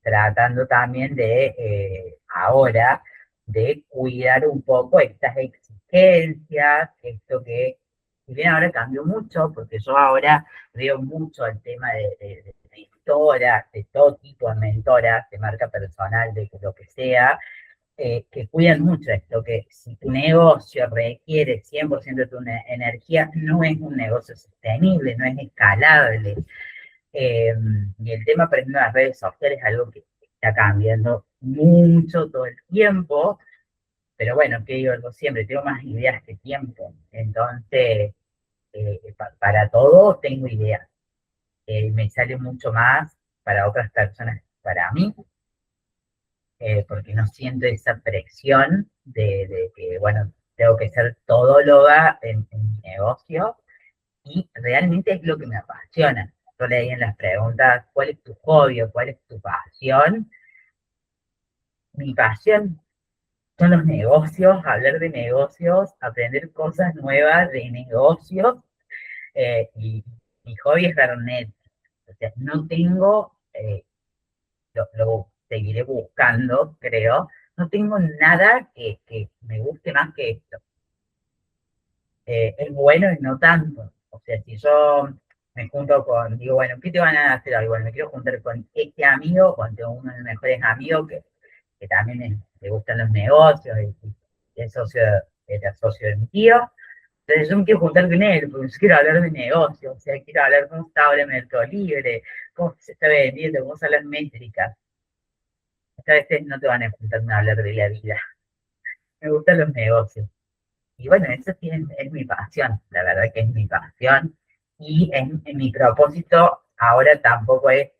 tratando también de ahora de cuidar un poco estas exigencias, esto que, si bien ahora cambió mucho, porque yo ahora veo mucho el tema de mentoras, de todo tipo de mentoras, de marca personal, de lo que sea, que cuidan mucho esto, que si tu negocio requiere 100% de tu energía, no es un negocio sostenible, no es escalable. Y el tema, por ejemplo, de las redes sociales es algo que está cambiando mucho todo el tiempo, pero bueno, que digo algo siempre, tengo más ideas que tiempo, entonces para todo tengo ideas. Me sale mucho más para otras personas, para mí, porque no siento esa presión de que, bueno, tengo que ser todóloga en mi negocio, y realmente es lo que me apasiona. Yo leí en las preguntas, ¿cuál es tu hobby o cuál es tu pasión? Mi pasión son los negocios, hablar de negocios, aprender cosas nuevas de negocios, y mi hobby es ver Netflix. O sea, no tengo, lo seguiré buscando, creo, no tengo nada que me guste más que esto. Es bueno y no tanto. O sea, si yo me junto digo, bueno, ¿qué te van a hacer hoy? Bueno, me quiero juntar con este amigo, con uno de mis mejores amigos que también le gustan los negocios y es era socio de mi tío. Entonces yo me quiero juntar con él, porque yo quiero hablar de negocios, o sea, quiero hablar cómo está ahora el Mercado Libre, cómo se está vendiendo, cómo son las métricas. Esta veces no te van a juntarme a hablar de la vida. Me gustan los negocios. Y bueno, eso sí es mi pasión, la verdad que es mi pasión. Y en mi propósito ahora tampoco es,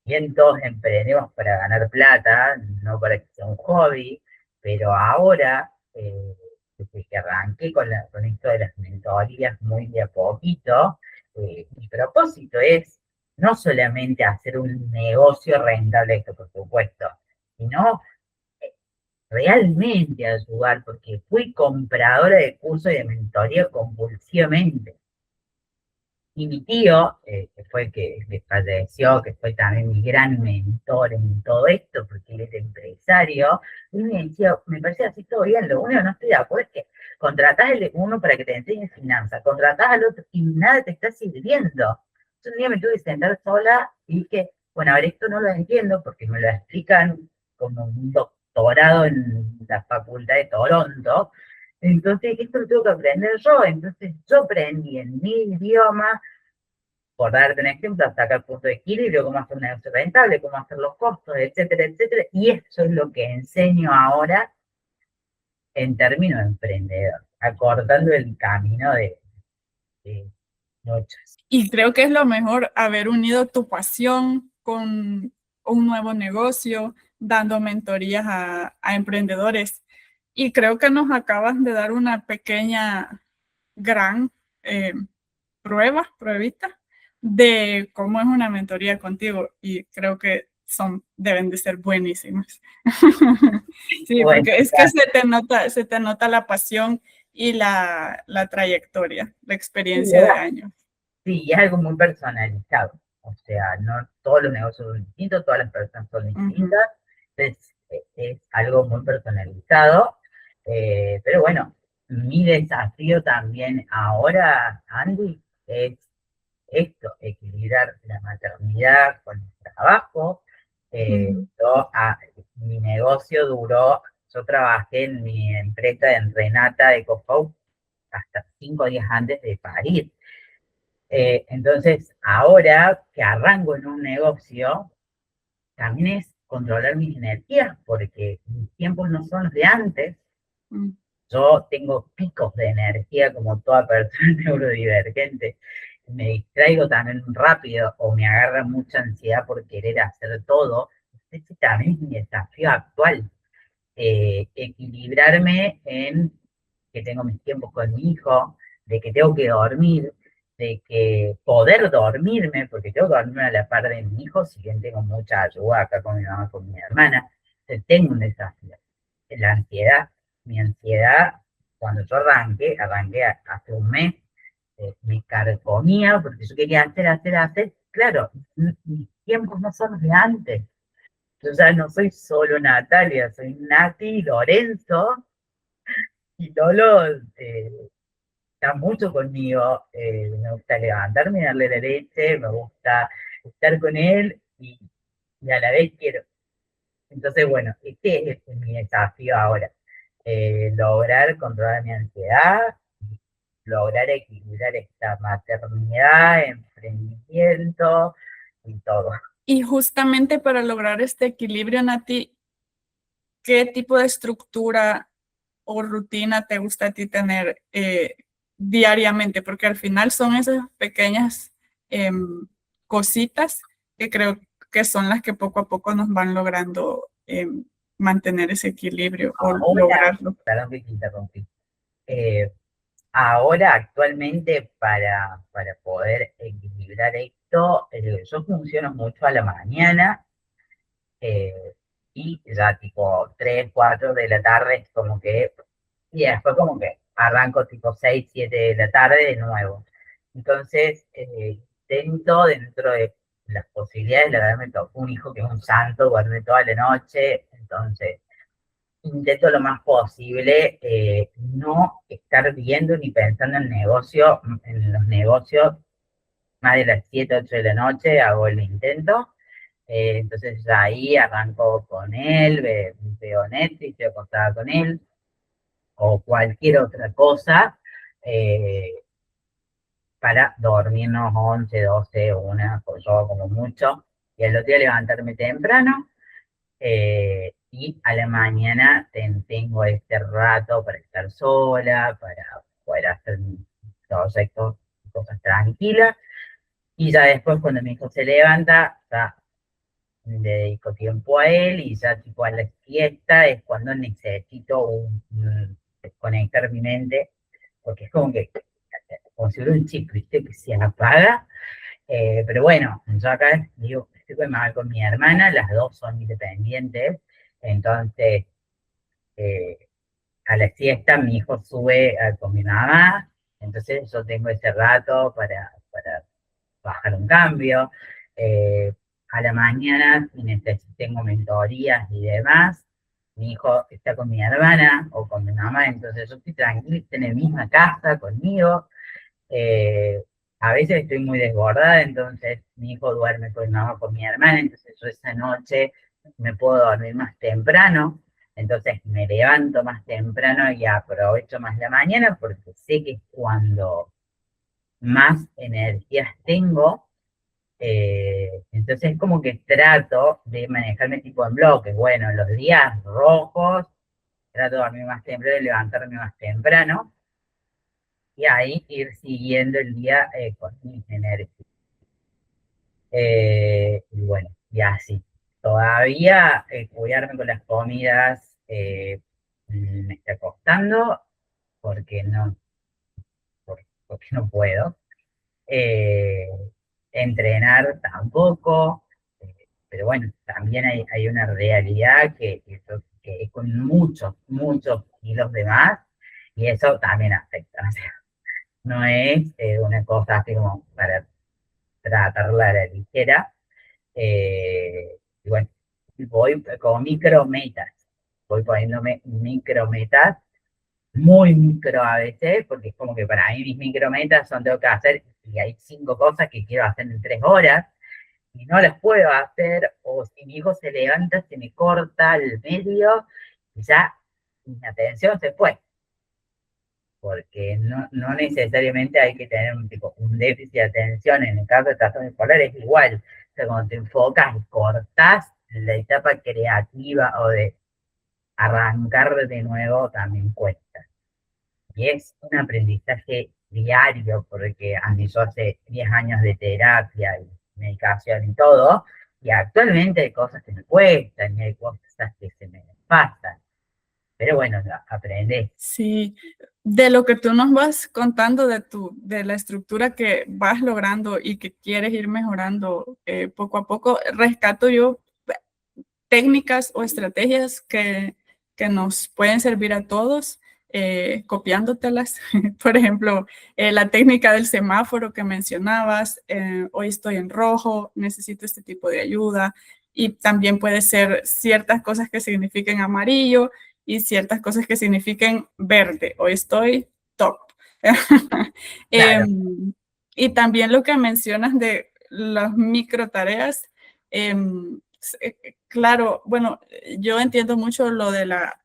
bien todos emprendemos para ganar plata, no para que sea un hobby, pero ahora, desde que arranqué con esto de las mentorías muy de a poquito, mi propósito es no solamente hacer un negocio rentable, esto por supuesto, sino realmente ayudar, porque fui compradora de cursos y de mentoría compulsivamente. Y mi tío, que fue el que falleció, que fue también mi gran mentor en todo esto, porque él es empresario, él me decía, me parecía así todo bien, lo único que no estoy de acuerdo es que contratás al uno para que te enseñe finanzas, contratás al otro y nada te está sirviendo. Entonces un día me tuve que sentar sola y dije, bueno, a ver, esto no lo entiendo porque me lo explican como un doctorado en la Facultad de Toronto. Entonces, esto lo tengo que aprender yo. Entonces, yo aprendí en mi idioma, por darte un ejemplo, hasta acá el punto de equilibrio, cómo hacer un negocio rentable, cómo hacer los costos, etcétera, etcétera. Y eso es lo que enseño ahora en términos de emprendedor, acortando el camino de noches. Y creo que es lo mejor haber unido tu pasión con un nuevo negocio, dando mentorías a emprendedores. Y creo que nos acabas de dar una pequeña, gran eh, pruebita de cómo es una mentoría contigo. Y creo que deben de ser buenísimas. Sí, Bueno, porque es que se te nota la pasión y la trayectoria, la experiencia de años. sí, es algo muy personalizado. O sea, no todos los negocios son distintos, todas las personas son distintas. Entonces, es algo muy personalizado. Pero bueno, mi desafío también ahora, Andy, es esto, equilibrar la maternidad con el trabajo. Mi negocio duró, yo trabajé en mi empresa en Renata de Cohout hasta 5 días antes de parir. Entonces, ahora que arranco en un negocio, también es controlar mis energías, porque mis tiempos no son los de antes. Yo tengo picos de energía como toda persona neurodivergente. Me distraigo también rápido o me agarra mucha ansiedad por querer hacer todo. Ese también es mi desafío actual. Equilibrarme en que tengo mis tiempos con mi hijo, de que tengo que dormir, de que poder dormirme, porque tengo que dormirme a la par de mi hijo, si bien tengo mucha ayuda acá con mi mamá, con mi hermana. Entonces tengo un desafío. La ansiedad, mi ansiedad, cuando yo arranqué hace un mes, me carcomía porque yo quería hacer. Claro, mis tiempos no son los de antes. Yo ya no soy solo Natalia, soy Nati, Lorenzo, y Lolo está mucho conmigo. Me gusta levantarme y darle la leche, me gusta estar con él y a la vez quiero. Entonces, bueno, este es mi desafío ahora. Lograr controlar mi ansiedad, lograr equilibrar esta maternidad, emprendimiento y todo. Y justamente para lograr este equilibrio, Nati, ¿qué tipo de estructura o rutina te gusta a ti tener diariamente? Porque al final son esas pequeñas cositas que creo que son las que poco a poco nos van logrando mantener ese equilibrio o Ahora, lograrlo. perdón que te interrumpí. Ahora, actualmente, para poder equilibrar esto, yo funciono mucho a la mañana, y ya tipo 3 4 de la tarde es como que, y después como que arranco tipo 6 7 de la tarde de nuevo. Entonces, intento dentro de las posibilidades, la verdad me tocó un hijo que es un santo, duerme toda la noche, entonces intento lo más posible no estar viendo ni pensando en los negocios más de las 7 8 de la noche, hago el intento. Entonces ahí arranco con él, veo Netflix, estoy acostada con él, o cualquier otra cosa, eh, para dormirnos 11 12 una, pues yo como mucho, y el otro día levantarme temprano, y a la mañana tengo este rato para estar sola, para poder hacer mis proyectos, cosas tranquilas, y ya después cuando mi hijo se levanta, ya le dedico tiempo a él, y ya tipo a la siesta es cuando necesito desconectar mi mente, porque es como si hubiera un chip, ¿viste? Que se apaga. Pero bueno, yo acá digo, estoy con mi hermana, las dos son independientes, entonces eh, a la siesta mi hijo sube con mi mamá, entonces yo tengo ese rato para bajar un cambio. Eh, a la mañana, si tengo mentorías y demás, mi hijo está con mi hermana o con mi mamá, entonces yo estoy tranquila, está en la misma casa conmigo. Eh, a veces estoy muy desbordada, entonces mi hijo duerme con mi mamá, con mi hermana, entonces yo esa noche me puedo dormir más temprano, entonces me levanto más temprano y aprovecho más la mañana porque sé que es cuando más energías tengo. Entonces como que trato de manejarme tipo en bloques. Bueno, los días rojos trato de dormir más temprano y levantarme más temprano. y ahí ir siguiendo el día con mis energías. Y bueno, y así. Todavía cuidarme con las comidas me está costando porque porque no puedo. Eh, Entrenar tampoco, pero bueno, también hay una realidad que es con muchos kilos de más, y eso también afecta. O sea, no es una cosa así como para tratarla a la ligera. Y bueno, voy con micrometas, voy poniéndome micrometas, muy micro a veces, porque es como que para mí mis micrometas son tengo que hacer, y hay 5 cosas que quiero hacer en 3 horas, y no las puedo hacer, o si mi hijo se levanta, se me corta el medio, y ya mi atención se fue, porque no necesariamente hay que tener un déficit de atención. En el caso de trastorno bipolar es igual. O sea, cuando te enfocas y cortás la etapa creativa o de arrancar de nuevo, también cuesta. Y es un aprendizaje diario, porque a mí yo hace 10 años de terapia y medicación y todo, y actualmente hay cosas que me cuestan y hay cosas que se me pasan. Pero bueno, aprendes. Sí, de lo que tú nos vas contando de la estructura que vas logrando y que quieres ir mejorando poco a poco, rescato yo técnicas o estrategias que nos pueden servir a todos, copiándotelas. Por ejemplo, la técnica del semáforo que mencionabas, hoy estoy en rojo, necesito este tipo de ayuda, y también puede ser ciertas cosas que signifiquen amarillo y ciertas cosas que signifiquen verde, hoy estoy top. Claro. Y también lo que mencionas de las micro tareas, claro, bueno, yo entiendo mucho lo de la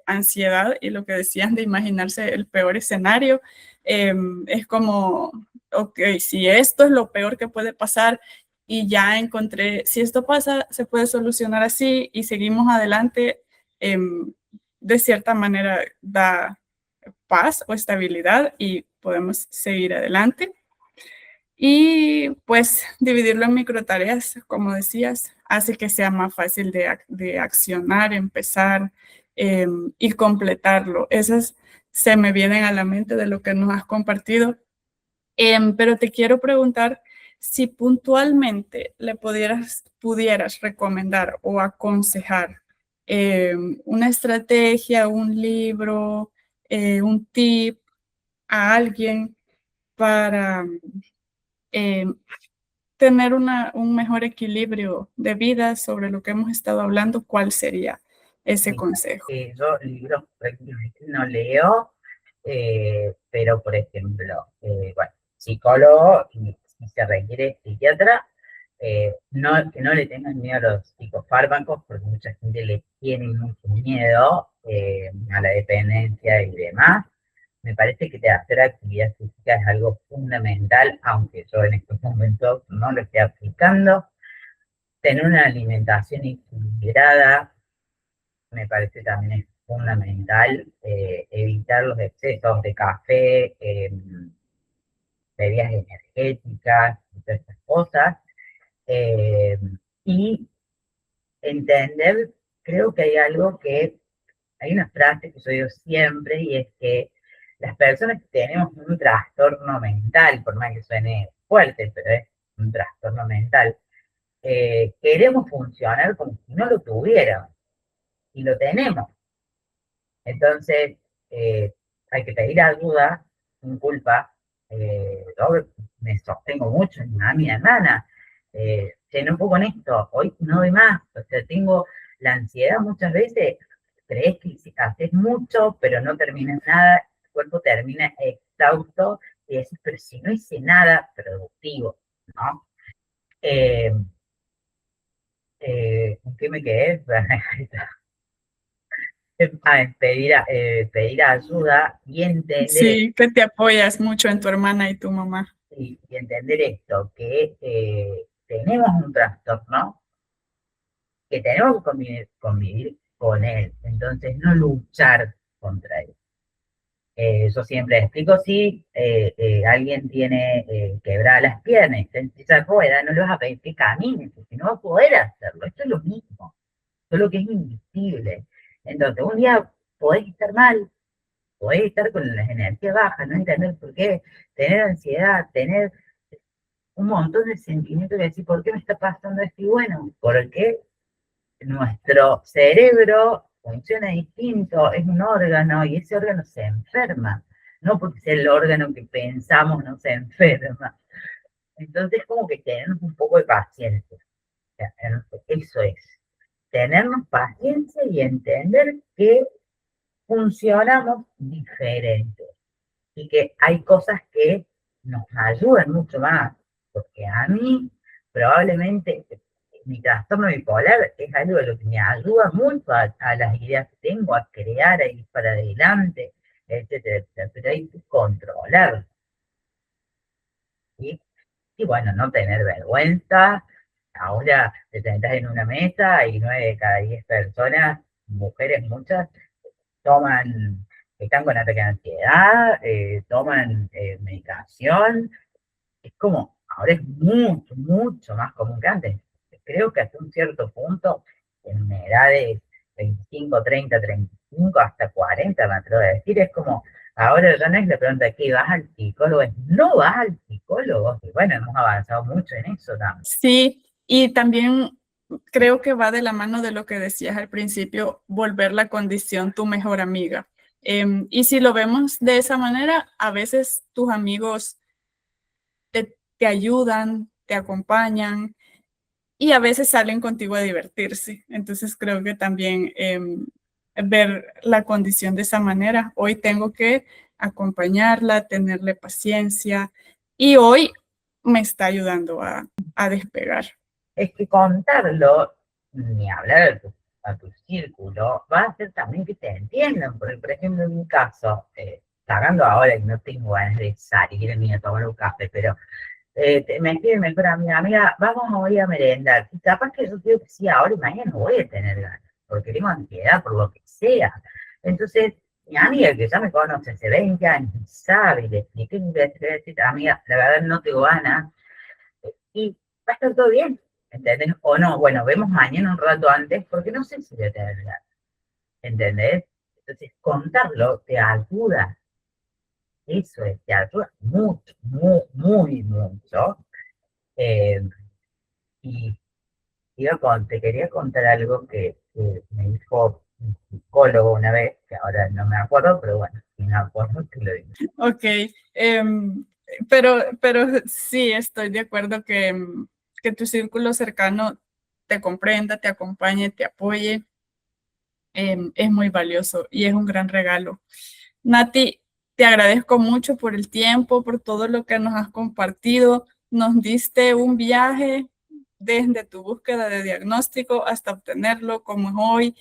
ansiedad y lo que decían de imaginarse el peor escenario. Es como, ok, si esto es lo peor que puede pasar y ya encontré, si esto pasa, se puede solucionar así y seguimos adelante, de cierta manera da paz o estabilidad y podemos seguir adelante. Y pues dividirlo en micro tareas, como decías, hace que sea más fácil de accionar, empezar y completarlo. Esas se me vienen a la mente de lo que nos has compartido. Pero te quiero preguntar si puntualmente le pudieras recomendar o aconsejar una estrategia, un libro, un tip a alguien para eh, tener un mejor equilibrio de vida sobre lo que hemos estado hablando, ¿cuál sería ese consejo? Yo libros prácticamente no leo, pero por ejemplo, bueno, psicólogo, y si se requiere psiquiatra, que no le tengan miedo a los psicofármacos, porque mucha gente le tiene mucho miedo a la dependencia y demás. Me parece que hacer actividad física es algo fundamental, aunque yo en estos momentos no lo esté aplicando. Tener una alimentación equilibrada me parece también es fundamental. Evitar los excesos de café, bebidas energéticas y todas estas cosas. eh, y entender, creo que hay una frase que yo digo siempre, y es que las personas que tenemos un trastorno mental, por más que suene fuerte, pero es un trastorno mental, queremos funcionar como si no lo tuviéramos, y lo tenemos. Entonces, hay que pedir ayuda sin culpa. Yo me sostengo mucho en mi hermana. Che, no puedo con esto, hoy no doy más. O sea, tengo la ansiedad muchas veces. Crees que si haces mucho, pero no terminas nada, el cuerpo termina exhausto y dices, pero si no hice nada productivo, ¿no? Eh, ¿En qué me quedé? Pedir ayuda y entender, Sí, que te apoyas mucho en tu hermana y tu mamá. y entender esto, que tenemos un trastorno, que tenemos que convivir con él, entonces no luchar contra él. Yo siempre explico, si alguien tiene quebradas las piernas y en esa rueda, no le vas a pedir que camine, porque no va a poder hacerlo. Esto es lo mismo, solo que es invisible. Entonces, un día podés estar mal, podés estar con las energías bajas, no entender por qué, tener ansiedad, tener un montón de sentimientos de decir, ¿por qué me está pasando esto? Y bueno, porque nuestro cerebro funciona distinto, es un órgano y ese órgano se enferma, no porque sea el órgano que pensamos no se enferma. Entonces, como que tenemos un poco de paciencia. O sea, eso es, tenernos paciencia y entender que funcionamos diferente y que hay cosas que nos ayudan mucho más, porque a mí probablemente mi trastorno bipolar es algo de lo que me ayuda mucho a las ideas que tengo, a crear, a ir para adelante, etcétera, etcétera, pero hay que controlarlo. ¿Sí? Y bueno, no tener vergüenza. Ahora te sentás en una mesa y 9 de cada 10 personas, mujeres muchas, están con ataque de ansiedad, toman medicación. Es como, ahora es mucho, mucho más común que antes. Creo que hasta un cierto punto, en edades 25, 30, 35, hasta 40, me atrevo a decir, es como, ahora ya no es la pregunta, ¿qué vas al psicólogo? Es, no vas al psicólogo. Y bueno, hemos avanzado mucho en eso también. Sí, y también creo que va de la mano de lo que decías al principio, volver la condición tu mejor amiga. Y si lo vemos de esa manera, a veces tus amigos te ayudan, te acompañan y a veces salen contigo a divertirse. Entonces creo que también ver la condición de esa manera. Hoy tengo que acompañarla, tenerle paciencia y hoy me está ayudando a despegar. Es que contarlo, ni hablar a tu círculo, va a hacer también que te entiendan, porque por ejemplo en mi caso, pagando ahora y no tengo ganas de salir ni a tomar un café, pero me escribe mejor a mi amiga, vamos hoy a merendar, y capaz que yo digo que sí ahora y mañana no voy a tener ganas, porque tengo ansiedad por lo que sea. Entonces, mi amiga que ya me conoce hace 20 años, sabe, y le expliqué, y le decir, amiga, la verdad no tengo ganas, y va a estar todo bien. ¿Entendés? O no, bueno, vemos mañana un rato antes, porque no sé si voy a tener ganas. ¿Entendés? Entonces, contarlo te ayuda. Eso es, te ayuda mucho, muy, muy mucho. Y te quería contar algo que me dijo un psicólogo una vez, que ahora no me acuerdo, pero bueno, si me acuerdo te lo digo. Ok, pero sí, estoy de acuerdo que tu círculo cercano te comprenda, te acompañe, te apoye, es muy valioso y es un gran regalo. Nati, te agradezco mucho por el tiempo, por todo lo que nos has compartido. Nos diste un viaje desde tu búsqueda de diagnóstico hasta obtenerlo, como es hoy,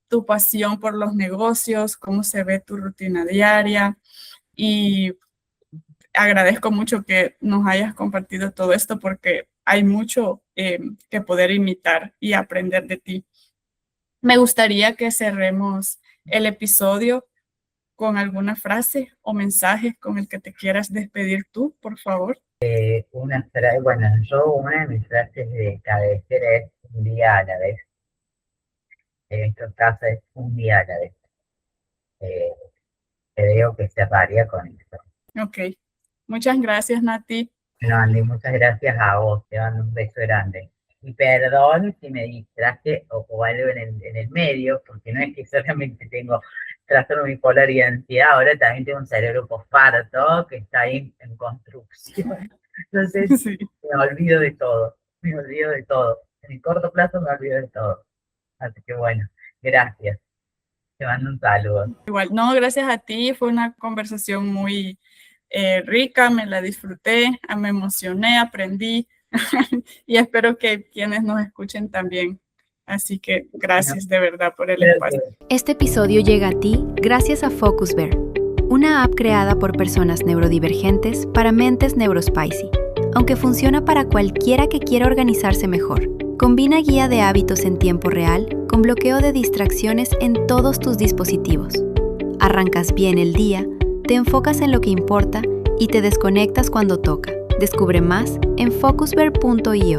tu pasión por los negocios, cómo se ve tu rutina diaria. Y agradezco mucho que nos hayas compartido todo esto porque hay mucho que poder imitar y aprender de ti. Me gustaría que cerremos el episodio con alguna frase o mensaje con el que te quieras despedir tú, por favor. Una de mis frases de cabecera es un día a la vez. En estos casos es un día a la vez. Creo que cerraría con eso. Ok. Muchas gracias, Nati. No, Andy, muchas gracias a vos. Te mando un beso grande. Y perdón si me distraje o algo en el medio, porque no es que solamente tengo trastorno bipolar y ansiedad, ahora también tengo un cerebro posparto que está ahí en construcción. Entonces, Sí. me olvido de todo. En el corto plazo me olvido de todo. Así que bueno, gracias. Te mando un saludo. Igual, no, gracias a ti. Fue una conversación muy rica, me la disfruté, me emocioné, aprendí y espero que quienes nos escuchen también. Así que gracias de verdad por el espacio. Este episodio llega a ti gracias a FocusBear, una app creada por personas neurodivergentes para mentes neurospicy, aunque funciona para cualquiera que quiera organizarse mejor. Combina guía de hábitos en tiempo real con bloqueo de distracciones en todos tus dispositivos. Arrancas bien el día, te enfocas en lo que importa y te desconectas cuando toca. Descubre más en focusver.io.